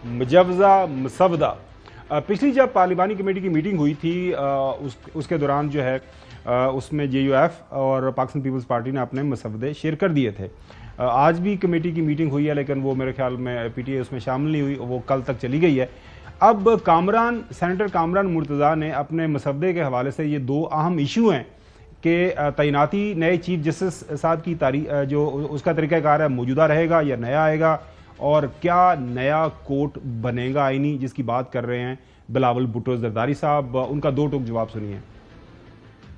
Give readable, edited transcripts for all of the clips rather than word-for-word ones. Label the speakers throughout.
Speaker 1: مجوزہ مسودہ۔ پچھلی جب پارلیمانی کمیٹی کی میٹنگ ہوئی تھی اس کے دوران جو ہے اس میں جے یو ایف اور پاکستان پیپلز پارٹی نے اپنے مسودے شیئر کر دیے تھے۔ آج بھی کمیٹی کی میٹنگ ہوئی ہے لیکن وہ میرے خیال میں پی ٹی اے اس میں شامل نہیں ہوئی، وہ کل تک چلی گئی ہے۔ اب سینیٹر کامران مرتضیٰ نے اپنے مسودے کے حوالے سے یہ دو اہم ایشو ہیں کہ تعیناتی نئے چیف جسٹس صاحب کی جو اس کا طریقہ کار ہے موجودہ رہے گا یا نیا آئے گا، اور کیا نیا کوٹ بنے گا آئینی، جس کی بات کر رہے ہیں بلاول بھٹو زرداری صاحب۔ ان کا دو ٹوک جواب سنیے۔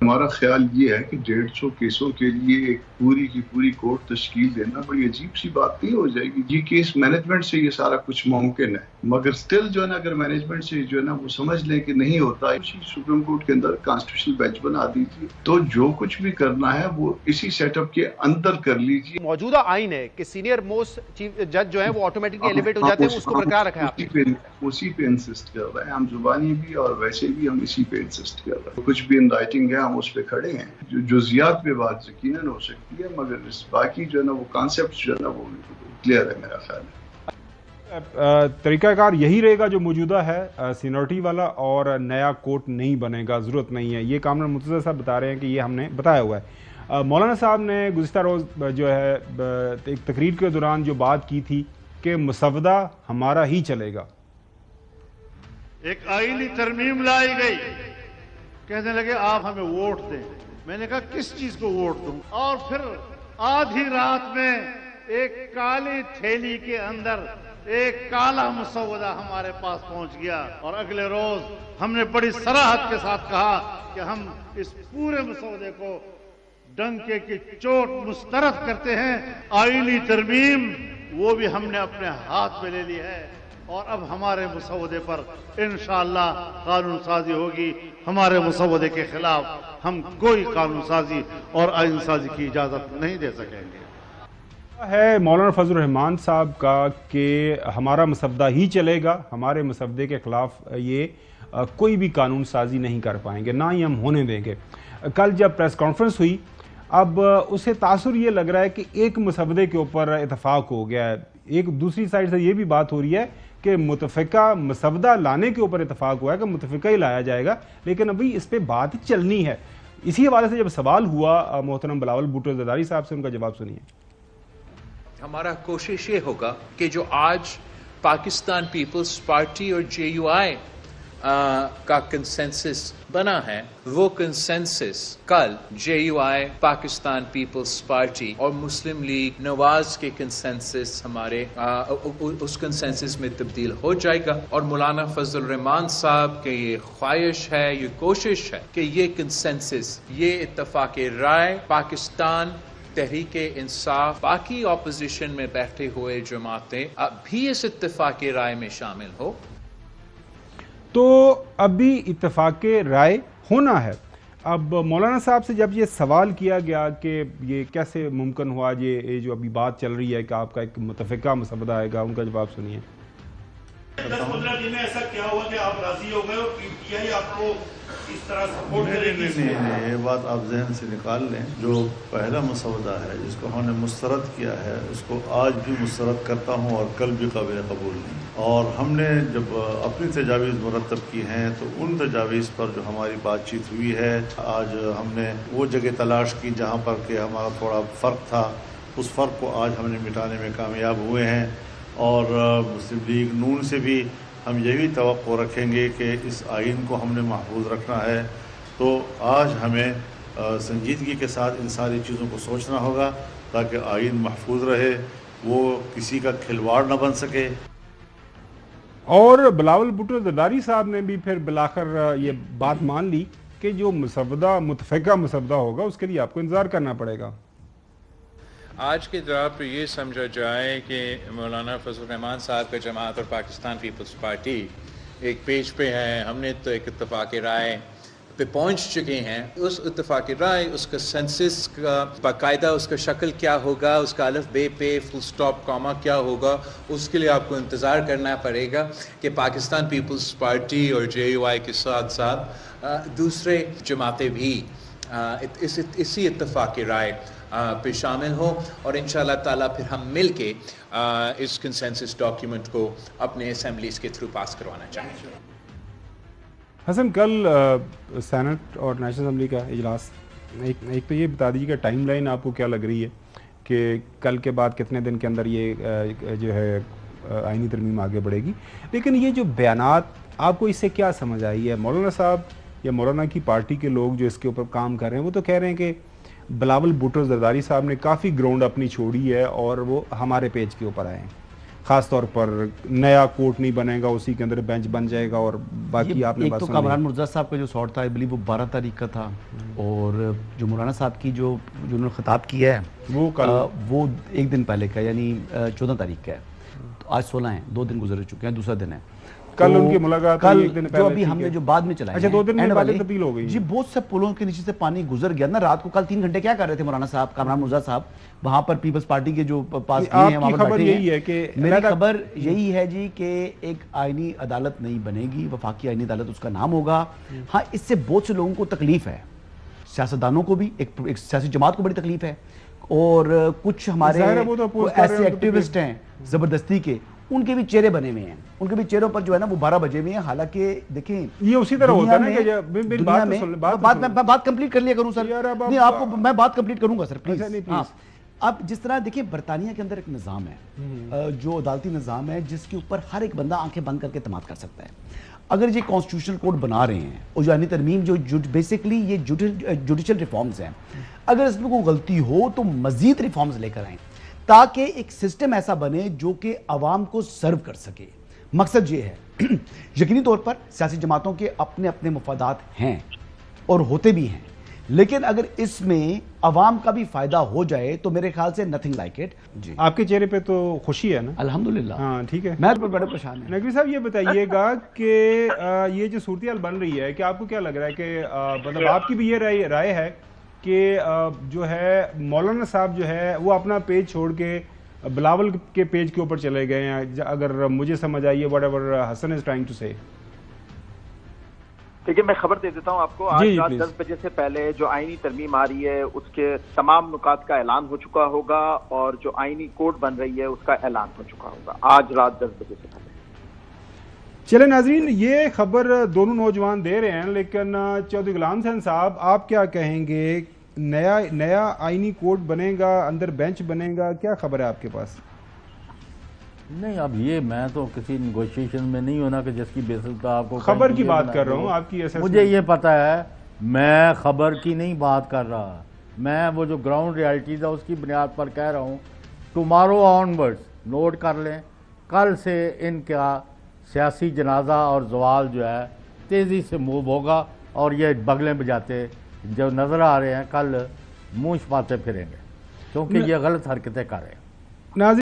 Speaker 2: ہمارا خیال یہ ہے کہ 150 کیسوں کے لیے ایک پوری کی پوری کورٹ تشکیل دینا بڑی عجیب سی بات نہیں ہو جائے گی؟ جی کیس مینجمنٹ سے یہ سارا کچھ ممکن ہے، مگر سٹل جو ہے نا اگر مینجمنٹ سے جو ہے نا وہ سمجھ لیں کہ نہیں ہوتا، سپریم کورٹ کے اندر کانسٹیٹیوشنل بینچ بنا دیجیے، تو جو کچھ بھی کرنا ہے وہ اسی سیٹ اپ کے اندر کر لیجیے۔
Speaker 3: موجودہ آئین ہے کہ سینئر موسٹ چیف جج جو ہے وہ آٹومیٹکلی ایلیویٹ ہو جاتے ہیں، اس کو برقرار رکھا ہے آپ نے۔
Speaker 2: اسی پہ انسسٹ کر رہے ہیں ہم، زبانی بھی اور ویسے بھی ہم اسی پہ انسسٹ کر رہے ہیں۔ کچھ بھی ان رائٹنگ ہے ہم اس پہ کھڑے ہیں، جو جزیات پہ بات یقیناً ہو سکتی ہے، مگر باقی جو ہے نا وہ کانسیپٹ جو ہے نا وہ کلیئر ہے میرا خیال ہے۔
Speaker 1: طریقہ کار یہی رہے گا جو موجودہ ہے سینیورٹی والا، اور نیا کوٹ نہیں بنے گا، ضرورت نہیں ہے، یہ کامران مرتضیٰ صاحب بتا رہے ہیں کہ یہ ہم نے بتایا ہوا ہے۔ مولانا صاحب نے گزشتہ روز جو ہے ایک تقریر کے دوران جو بات کی تھی کہ مسودہ ہمارا ہی چلے گا۔
Speaker 4: ایک آئینی ترمیم لائی گئی، کہنے لگے آپ ہمیں ووٹ دیں۔ میں نے کہا کس چیز کو ووٹ دوں؟ اور پھر آدھی رات میں ایک کالی تھیلی کے اندر ایک کالا مسودہ ہمارے پاس پہنچ گیا، اور اگلے روز ہم نے بڑی صراحت کے ساتھ کہا کہ ہم اس پورے مسودے کو ڈنکے کی چوٹ مسترد کرتے ہیں۔ آئینی ترمیم وہ بھی ہم نے اپنے ہاتھ میں لے لی ہے، اور اب ہمارے مسودے پر انشاءاللہ قانون سازی ہوگی۔ ہمارے مسودے کے خلاف ہم کوئی قانون سازی اور آئین سازی کی اجازت نہیں دے سکیں گے۔
Speaker 1: ہے مولانا فضل الرحمان صاحب کا کہ ہمارا مسودہ ہی چلے گا، ہمارے مسودے کے خلاف یہ کوئی بھی قانون سازی نہیں کر پائیں گے، نہ ہی ہم ہونے دیں گے۔ کل جب پریس کانفرنس ہوئی، اب اسے تاثر یہ لگ رہا ہے کہ ایک مسودے کے اوپر اتفاق ہو گیا ہے، ایک دوسری سائڈ سے یہ بھی بات ہو رہی ہے کہ متفقہ مسودہ لانے کے اوپر اتفاق ہوا ہے کہ متفقہ ہی لایا جائے گا، لیکن ابھی اس پہ بات چلنی ہے۔ اسی حوالے سے جب سوال ہوا محترم بلاول بھٹو زرداری صاحب سے، ان کا جواب سنیے۔
Speaker 5: ہمارا کوشش یہ ہوگا کہ جو آج پاکستان پیپلز پارٹی اور جے یو آئی کا کنسنسس بنا ہے، وہ کنسنسس کل جے یو آئی، پاکستان پیپلز پارٹی اور مسلم لیگ نواز کے کنسنسس ہمارے اس کنسنسس میں تبدیل ہو جائے گا، اور مولانا فضل الرحمان صاحب کے یہ خواہش ہے، یہ کوشش ہے کہ یہ کنسنسس، یہ اتفاق رائے پاکستان تحریک انصاف، باقی اپوزیشن میں بیٹھے ہوئے جماعتیں اب بھی اس اتفاق رائے میں شامل ہو۔
Speaker 1: تو ابھی اتفاق رائے ہونا ہے۔ اب مولانا صاحب سے جب یہ سوال کیا گیا کہ یہ کیسے ممکن ہوا، یہ جو ابھی بات چل رہی ہے کہ آپ کا ایک متفقہ مسودہ آئے گا، ان کا جواب سنیے۔
Speaker 6: 10-15 دن میں ایسا کیا ہوا کہ آپ راضی ہو گئے اور پی ٹی آئی آپ کو اس طرح سپورٹ کرے گی؟
Speaker 7: نہیں، یہ بات آپ ذہن سے نکال لیں۔ جو پہلا مسودہ ہے جس کو ہم نے مسترد کیا ہے، اس کو آج بھی مسترد کرتا ہوں اور کل بھی قابل قبول نہیں۔ اور ہم نے جب اپنی تجاویز مرتب کی ہیں تو ان تجاویز پر جو ہماری بات چیت ہوئی ہے، آج ہم نے وہ جگہ تلاش کی جہاں پر کہ ہمارا تھوڑا فرق تھا، اس فرق کو آج ہم نے مٹانے میں کامیاب ہوئے ہیں، اور مسلم لیگ نون سے بھی ہم یہی توقع رکھیں گے کہ اس آئین کو ہم نے محفوظ رکھنا ہے۔ تو آج ہمیں سنجیدگی کے ساتھ ان ساری چیزوں کو سوچنا ہوگا تاکہ آئین محفوظ رہے، وہ کسی کا کھلواڑ نہ بن سکے۔
Speaker 1: اور بلاول بھٹو زرداری صاحب نے بھی پھر بالآخر یہ بات مان لی کہ جو مسودہ متفقہ مسودہ ہوگا اس کے لیے آپ کو انتظار کرنا پڑے گا۔
Speaker 5: آج کے دور پہ یہ سمجھا جائے کہ مولانا فضل الرحمان صاحب کا جماعت اور پاکستان پیپلز پارٹی ایک پیج پہ ہے، ہم نے تو ایک اتفاق رائے پہ پہنچ چکے ہیں۔ اس اتفاق رائے، اس کا سینسس کا باقاعدہ اس کا شکل کیا ہوگا، اس کا الف بے پہ فل سٹاپ کاما کیا ہوگا، اس کے لیے آپ کو انتظار کرنا پڑے گا کہ پاکستان پیپلز پارٹی اور جے یو آئی کے ساتھ ساتھ دوسرے جماعتیں بھی اسی اتفاق رائے پہ شامل ہوں اور انشاءاللہ تعالیٰ پھر ہم مل کے اس کنسنسس ڈاکیومنٹ کو اپنے اسمبلیز کے تھرو پاس کروانا چاہیں گے.
Speaker 1: حسن، کل سینٹ اور نیشنل اسمبلی کا اجلاس، ایک تو یہ بتا دیجیے کہ ٹائم لائن آپ کو کیا لگ رہی ہے کہ کل کے بعد کتنے دن کے اندر یہ جو ہے آئینی ترمیم آگے بڑھے گی؟ لیکن یہ جو بیانات آپ کو اس سے کیا سمجھ آئی ہے؟ مولانا صاحب یا مولانا کی پارٹی کے لوگ جو اس کے اوپر کام کر رہے ہیں وہ تو کہہ رہے ہیں کہ بلاول بھٹو زرداری صاحب نے کافی گراؤنڈ اپنی چھوڑی ہے اور وہ ہمارے پیج کے اوپر آئے ہیں. خاص طور پر نیا کورٹ نہیں بنے گا، اسی کے اندر بینچ بن جائے گا. اور باقی آپ نے
Speaker 8: ایک تو کامران مرزا صاحب کا جو سوٹ تھا وہ 12 تاریخ کا تھا، اور جو مولانا صاحب کی جو انہوں نے خطاب کیا ہے وہ ایک دن پہلے کا، یعنی 14 تاریخ کا ہے. آج 16 ہیں، 2 دن گزر چکے ہیں، دوسرا دن ہے.
Speaker 1: کل ان کی ملاقات ایک دن پہلے
Speaker 8: جو ابھی ہم نے جو بعد میں چلائی،
Speaker 1: اچھا 2 دن میں باتیں تبدیل ہو گئی
Speaker 8: جی. بہت سے پلوں کے نیچے سے پانی گزر گیا نا رات کو. کل 3 گھنٹے کیا کر رہے تھے مولانا صاحب، کامران مرزا صاحب وہاں پر پیپلز پارٹی کے جو پاس کیے ہیں وہاں پر بیٹھے ہیں. میری خبر یہی ہے جی کہ ایک آئینی عدالت نہیں بنے گی، وفاقی آئینی عدالت اس کا نام ہوگا. ہاں اس سے بہت سے لوگوں کو تکلیف ہے، سیاستدانوں کو بھی، ایک سیاسی جماعت کو بڑی تکلیف ہے، اور کچھ ہمارے ایسے ایکٹیوسٹ ہیں زبردستی کے، ان کے بھی چہرے بنے ہوئے ہیں، ان کے بھی چہروں پر جو ہے نا وہ 12 بجے ہوئے ہیں. حالانکہ دیکھیں
Speaker 1: یہ اسی طرح ہوتا ہے نا کہ
Speaker 8: میں بات کمپلیٹ کر لیا کروں سر. نہیں آپ کو میں بات کمپلیٹ کروں گا سر پلیز. اب جس طرح دیکھیں برطانیہ کے اندر ایک نظام ہے جو عدالتی نظام ہے جس کے اوپر ہر ایک بندہ آنکھیں بند کر کے اعتماد کر سکتا ہے. اگر یہ کانسٹیٹیوشنل کوڈ بنا رہے ہیں اور جو آئینی ترمیم جو بیسیکلی یہ جوڈیشل ریفارمز ہیں، اگر اس میں کوئی غلطی ہو تو مزید ریفارمز لے کر آئیں تاکہ ایک سسٹم ایسا بنے جو کہ عوام کو سرو کر سکے. مقصد یہ ہے یقینی طور پر سیاسی جماعتوں کے اپنے اپنے مفادات ہیں اور ہوتے بھی ہیں، لیکن اگر اس میں عوام کا بھی فائدہ ہو جائے تو میرے خیال سے نتھنگ لائک اٹ. جی
Speaker 1: آپ کے چہرے پہ تو خوشی ہے نا؟
Speaker 8: الحمدللہ.
Speaker 1: ہاں ٹھیک ہے.
Speaker 8: میں بڑے پریشان ہیں.
Speaker 1: نقوی صاحب یہ بتائیے گا کہ یہ جو صورتحال بن رہی ہے کہ آپ کو کیا لگ رہا ہے کہ مطلب آپ کی بھی یہ رائے ہے کہ جو ہے مولانا صاحب جو ہے وہ اپنا پیج چھوڑ کے بلاول کے پیج کے اوپر چلے گئے ہیں، اگر مجھے سمجھ آئیے whatever Hasan is trying to say?
Speaker 9: دیکھیے میں خبر دے دیتا ہوں آپ کو. آج رات 10 بجے سے پہلے جو آئینی ترمیم آ رہی ہے اس کے تمام نکات کا اعلان ہو چکا ہوگا، اور جو آئینی کوڈ بن رہی ہے اس کا اعلان ہو چکا ہوگا آج رات 10 بجے سے پہلے.
Speaker 1: چلے ناظرین، یہ خبر دونوں نوجوان دے رہے ہیں، لیکن چودھری غلام حسین صاحب آپ کیا کہیں گے؟ نیا آئینی کوڈ بنے گا، اندر بینچ بنے گا، کیا خبر ہے آپ کے پاس؟
Speaker 10: نہیں اب یہ میں تو کسی نیگوشیشن میں نہیں ہونا کہ جس کی بیسس پہ آپ کو
Speaker 1: خبر کی بات کر رہا ہوں. آپ کی
Speaker 10: مجھے یہ پتا ہے، میں خبر کی نہیں بات کر رہا، میں وہ جو گراؤنڈ ریالٹی تھا اس کی بنیاد پر کہہ رہا ہوں. ٹمارو آن ورڈز نوٹ کر لیں، کل سے ان کا سیاسی جنازہ اور زوال جو ہے تیزی سے موو ہوگا، اور یہ بغلیں بجاتے جو نظر آ رہے ہیں کل منہ چھپاتے پھریں گے، کیونکہ یہ غلط حرکتیں کر رہے ہیں.